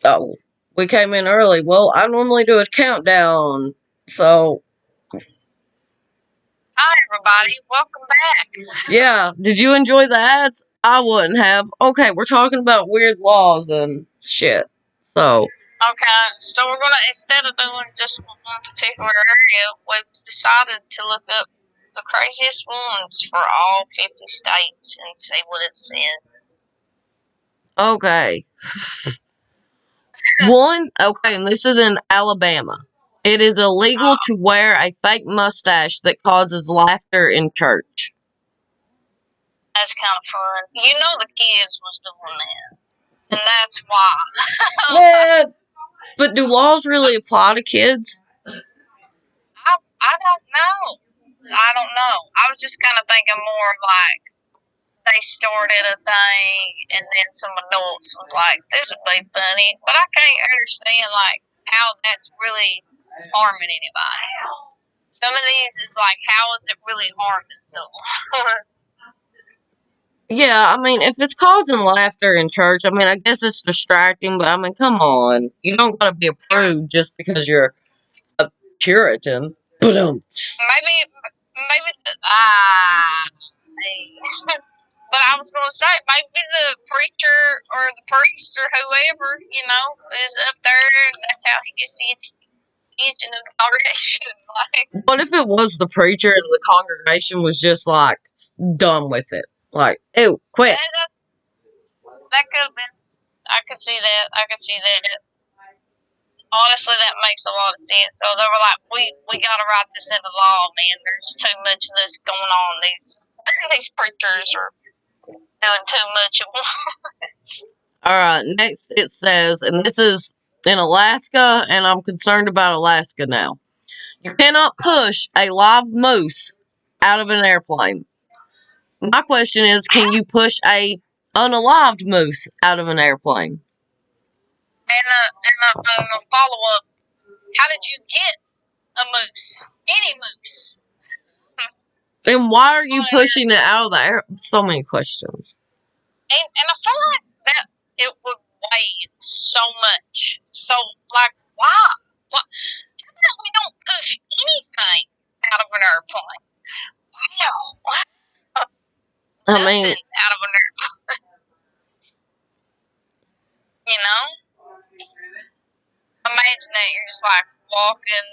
Oh, we came in early. Well, I normally do a countdown. So, Hi, everybody. Welcome back. yeah. Did you enjoy the ads? I wouldn't have. Okay, we're talking about weird laws and shit. So, Okay, so we're gonna, instead of doing just one particular area, we've decided to look up the craziest ones for all 50 states and see what it says. okay. One, okay, and this is in Alabama. It is illegal to wear a fake mustache that causes laughter in church. That's kind of fun. You know the kids was doing that, and that's why. Yeah, but do laws really apply to kids? I don't know. I don't know. I was just kind of thinking more of like they started a thing, and then some adults was like, "This would be funny," but I can't understand like how that's really harming anybody. Some of these is like, how is it really harming someone? Yeah, I mean, if it's causing laughter in church, I mean, I guess it's distracting, but I mean, come on. You don't gotta be a prude just because you're a Puritan. But maybe but I was gonna say maybe the preacher or the priest or whoever is up there, and that's how he gets the attention of the congregation. Like, what if it was the preacher and the congregation was just like done with it? Like, ew, quit. that could have been. I could see that. I could see that. Honestly, that makes a lot of sense. So they were like, we got to write this into law, man. There's too much of this going on. These preachers are doing too much at once. Alright, next it says, and this is in Alaska, and I'm concerned about Alaska now. You cannot push a live moose out of an airplane. My question is, can you push a unalived moose out of an airplane? And a follow up. How did you get a moose? Any moose? Then why are you pushing it out of the air? So many questions. And I feel like that it would weigh so much. So like, why? What? How about we don't push anything out of an airplane? Wow. I mean, Nothing out of an airplane. You know? Imagine that you're just like walking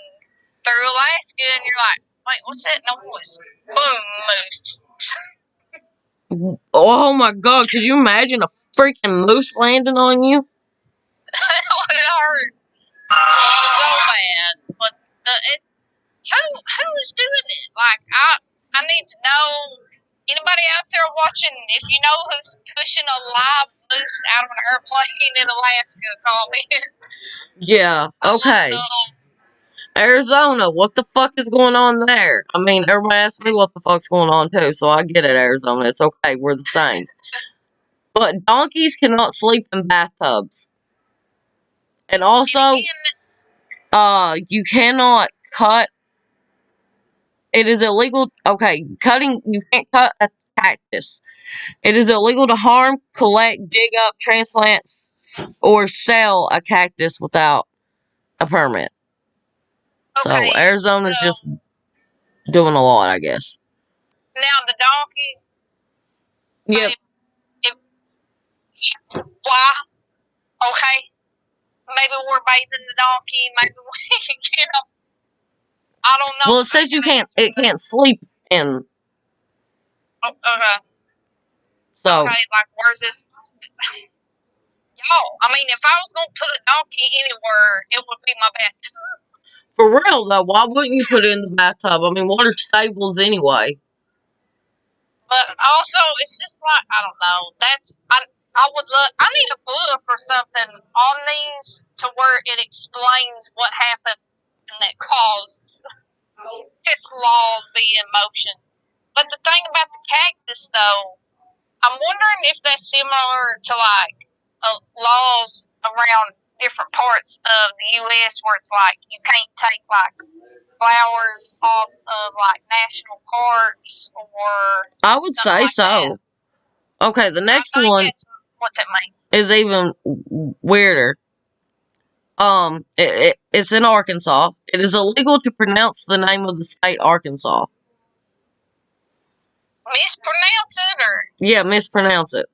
through Alaska and you're like, wait, what's that noise? Boom, moose. oh my god, could you imagine a freaking moose landing on you? It hurt so bad. But who is doing it? Like, I need to know. Anybody out there watching, if you know who's pushing a live moose out of an airplane in Alaska, call me. Yeah, okay. Arizona, what the fuck is going on there? I mean, everybody asks me what the fuck's going on too, so I get it, Arizona. It's okay, we're the same. But donkeys cannot sleep in bathtubs. And also, you cannot cut. It is illegal. Okay, you can't cut a cactus. It is illegal to harm, collect, dig up, transplant, or sell a cactus without a permit. Okay, So Arizona's just doing a lot, I guess. Now the donkey. Yep. Why? Okay. Maybe we're bathing the donkey. Maybe we, I don't know. Well, it says it can't sleep in. Oh, okay. So. Okay, like where's this? Y'all, I mean, if I was gonna put a donkey anywhere, it would be my bathtub. For real though, why wouldn't you put it in the bathtub? I mean, what are stables anyway? But also, it's just like, I don't know. I would love. I need a book or something on these to where it explains what happened and that caused this law to be in motion. But the thing about the cactus, though, I'm wondering if that's similar to like laws around different parts of the U.S. where it's like you can't take like flowers off of like national parks or. I would say like so. That. Okay, the next one what that means is even weirder. It's in Arkansas. It is illegal to pronounce the name of the state, Arkansas. Mispronounce it, or? Yeah, mispronounce it.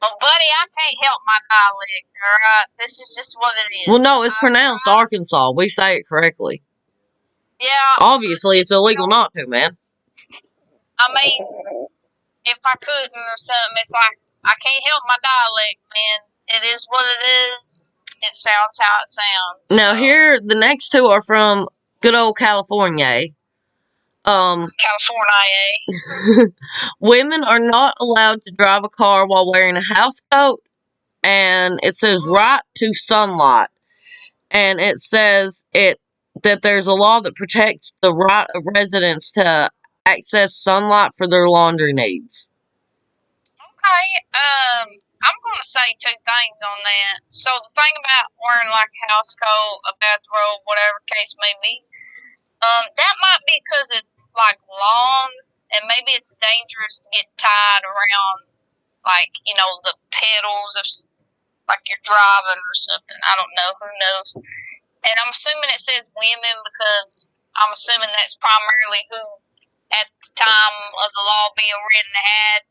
Well, buddy, I can't help my dialect, alright? This is just what it is. Well, no, it's pronounced Arkansas. We say it correctly. Yeah. Obviously, it's illegal not to, man. I mean, if I couldn't or something, it's like, I can't help my dialect, man. It is what it is. It sounds how it sounds. Now, here, the next two are from good old California. California. Women are not allowed to drive a car while wearing a house coat, and it says right to sunlight, and it says that there's a law that protects the right of residents to access sunlight for their laundry needs. Okay, I'm going to say two things on that. So the thing about wearing like a house coat, a bathrobe, whatever case may be, that might be because it's like long, and maybe it's dangerous to get tied around, like, you know, the pedals of, like, you're driving or something. I don't know. Who knows? And I'm assuming it says women because I'm assuming that's primarily who, at the time of the law being written, had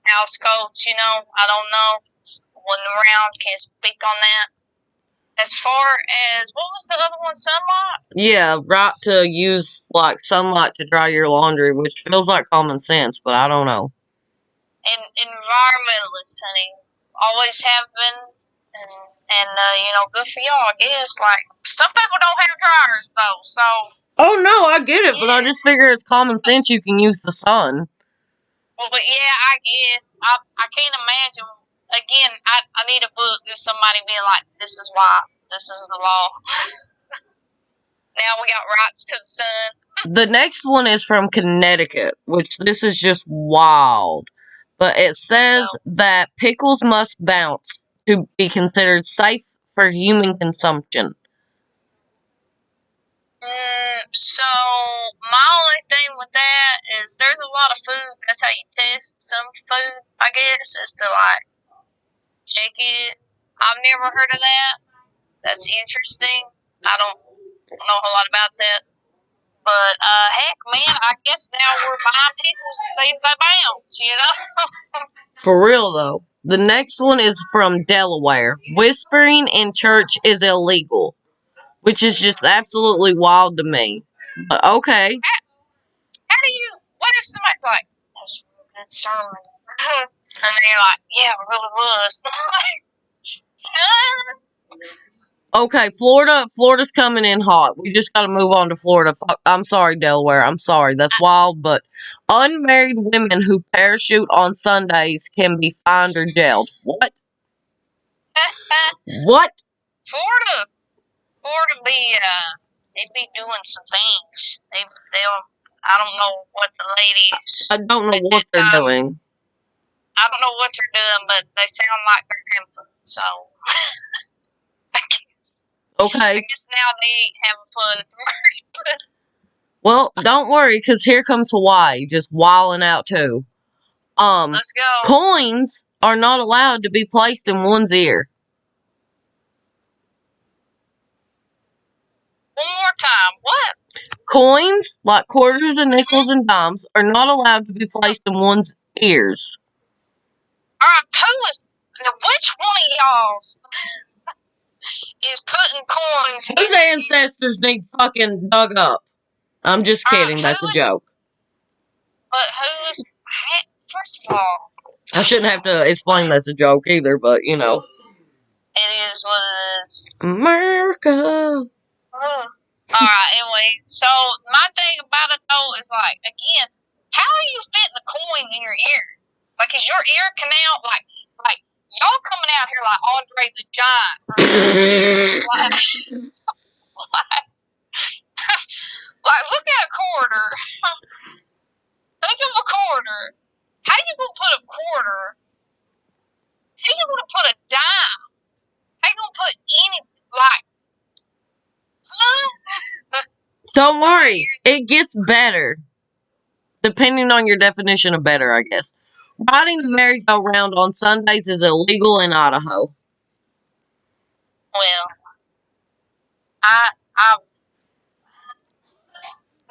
house coats, you know. I don't know. Wasn't around, can't speak on that. As far as, what was the other one, sunlight? Yeah, right to use, like, sunlight to dry your laundry, which feels like common sense, but I don't know. And environmentalists, honey, always have been, and you know, good for y'all, I guess. Like, some people don't have dryers, though, so. Oh, no, I get it, but I just figure it's common sense you can use the sun. Well, but yeah, I guess. I can't imagine. Again, I need a book of somebody being like, this is why, this is the law. Now we got rights to the sun. The next one is from Connecticut, which this is just wild. But it says that pickles must bounce to be considered safe for human consumption. So my only thing with that is there's a lot of food. That's how you test some food, I guess, is to like check it. I've never heard of that. That's interesting. I don't know a whole lot about that. But heck, man, I guess now we're buying pickles to see if they bounce, you know? For real though. The next one is from Delaware. Whispering in church is illegal, which is just absolutely wild to me. But okay. How do you, what if somebody's like, that was a real good sermon? And they're like, yeah, it really was. Okay, Florida's coming in hot. We just gotta move on to Florida. I'm sorry, Delaware. I'm sorry. That's wild, but unmarried women who parachute on Sundays can be fined or jailed. What? What? Florida be, they be doing some things. They'll, I don't know what the ladies. I don't know what they're doing. I don't know what they're doing, but they sound like they're having fun, so. Okay. I guess now they ain't having fun at the market. Well, don't worry, because here comes Hawaii, just wilding out too. Let's go. Coins are not allowed to be placed in one's ear. One more time. What? Coins, like quarters and nickels and dimes, are not allowed to be placed in one's ears. Alright, which one of y'all's is putting coins in Whose ancestors need fucking dug up? I'm just kidding, that's a joke. But who's, first of all, I shouldn't have to explain that's a joke either, but you know. it is what it is. America. Alright, anyway, so my thing about it though is like, again, how are you fitting a coin in your ear? Like, is your ear canal, like y'all coming out here like Andre the Giant? Like, look at a quarter. Think of a quarter. How you gonna put a quarter? How you gonna put a dime? How you gonna put any, like, Don't worry, it gets better. Depending on your definition of better, I guess. Riding a merry-go-round on Sundays is illegal in Idaho. Well, I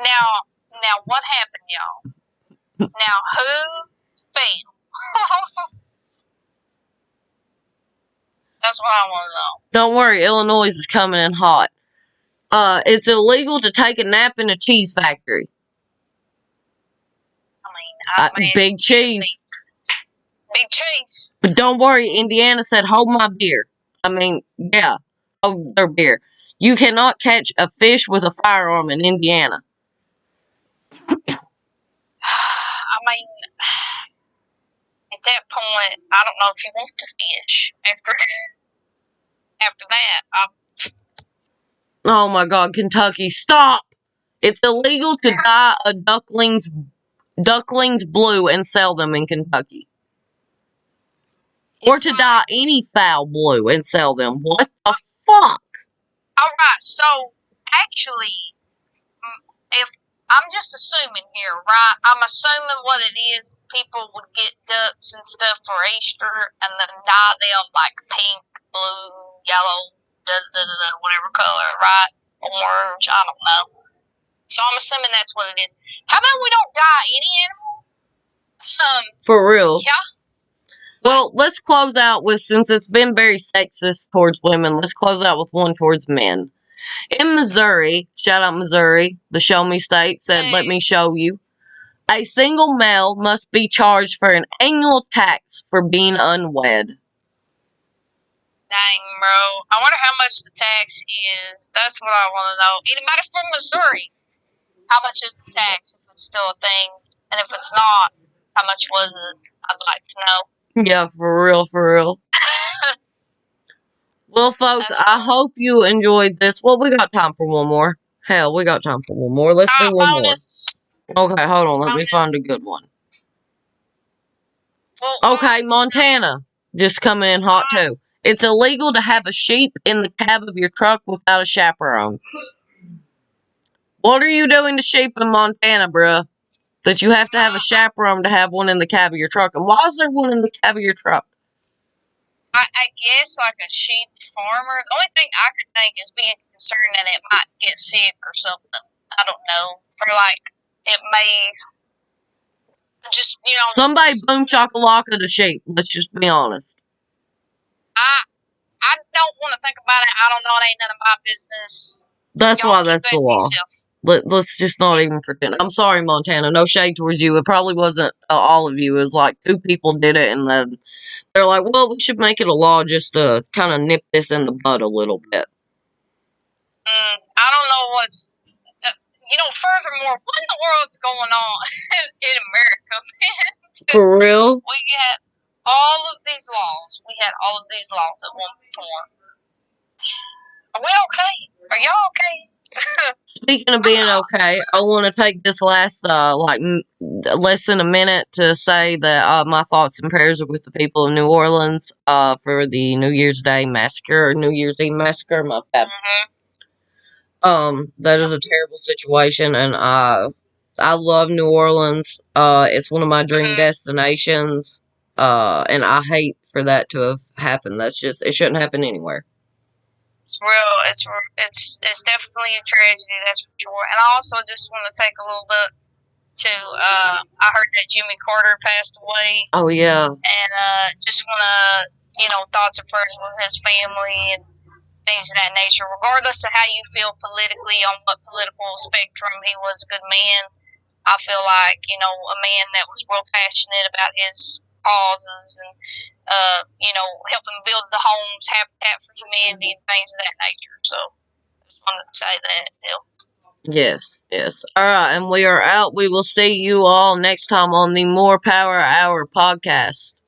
now what happened, y'all? Now who fell? That's what I want to know. Don't worry, Illinois is coming in hot. It's illegal to take a nap in a cheese factory. I mean, Big cheese. Big cheese. But don't worry, Indiana said, hold my beer. I mean, yeah, hold their beer. You cannot catch a fish with a firearm in Indiana. I mean, at that point, I don't know if you want to fish after that. Oh my God, Kentucky, stop! It's illegal to dye a ducklings blue and sell them in Kentucky. Or to dye any fowl blue and sell them. What the fuck? Alright, so actually, if I'm just assuming here, right? I'm assuming what it is, people would get ducks and stuff for Easter and then dye them like pink, blue, yellow, whatever color, right? Orange, I don't know. So I'm assuming that's what it is. How about we don't dye any animal? For real. Yeah. Well, let's close out with, since it's been very sexist towards women, let's close out with one towards men. In Missouri, shout out Missouri, the show me state said, let me show you. A single male must be charged for an annual tax for being unwed. Dang, bro. I wonder how much the tax is. That's what I want to know. Anybody from Missouri? How much is the tax if it's still a thing? And if it's not, how much was it? I'd like to know. Yeah, for real, for real. Well, folks, I hope you enjoyed this. Well, we got time for one more. Hell, we got time for one more. Let's do one more. Okay, hold on. Let me find a good one. Okay, Montana. Just coming in hot, too. It's illegal to have a sheep in the cab of your truck without a chaperone. What are you doing to sheep in Montana, bruh? That you have to have a chaperone to have one in the cab of your truck. And why is there one in the cab of your truck? I guess like a sheep farmer. The only thing I could think is being concerned that it might get sick or something. I don't know. Or like it may just, you know. Somebody boom chakalaka the sheep. Let's just be honest. I don't want to think about it. I don't know. It ain't none of my business. That's why that's the law. Let's just not even pretend. I'm sorry, Montana. No shade towards you. It probably wasn't all of you. It was like 2 people did it, and then they're like, well, we should make it a law just to kind of nip this in the bud a little bit. I don't know what's... furthermore, what in the world's going on in America, man? For real? We had all of these laws. At one point. Are we okay? Are y'all okay? Speaking of being okay, I want to take this last, less than a minute to say that my thoughts and prayers are with the people of New Orleans for the New Year's Day massacre, or New Year's Eve massacre, my bad. That is a terrible situation, and I love New Orleans. It's one of my dream destinations, and I hate for that to have happened. It shouldn't happen anywhere. It's real. It's definitely a tragedy, that's for sure. And I also just want to take a little bit to, I heard that Jimmy Carter passed away. Oh, yeah. And just want to, thoughts and prayers with his family and things of that nature. Regardless of how you feel politically, on what political spectrum, he was a good man. I feel like, a man that was real passionate about his causes and helping build the homes, Habitat for Humanity, and things of that nature. So, I just wanted to say that, Yes, yes. All right, and we are out. We will see you all next time on the More Power Hour podcast.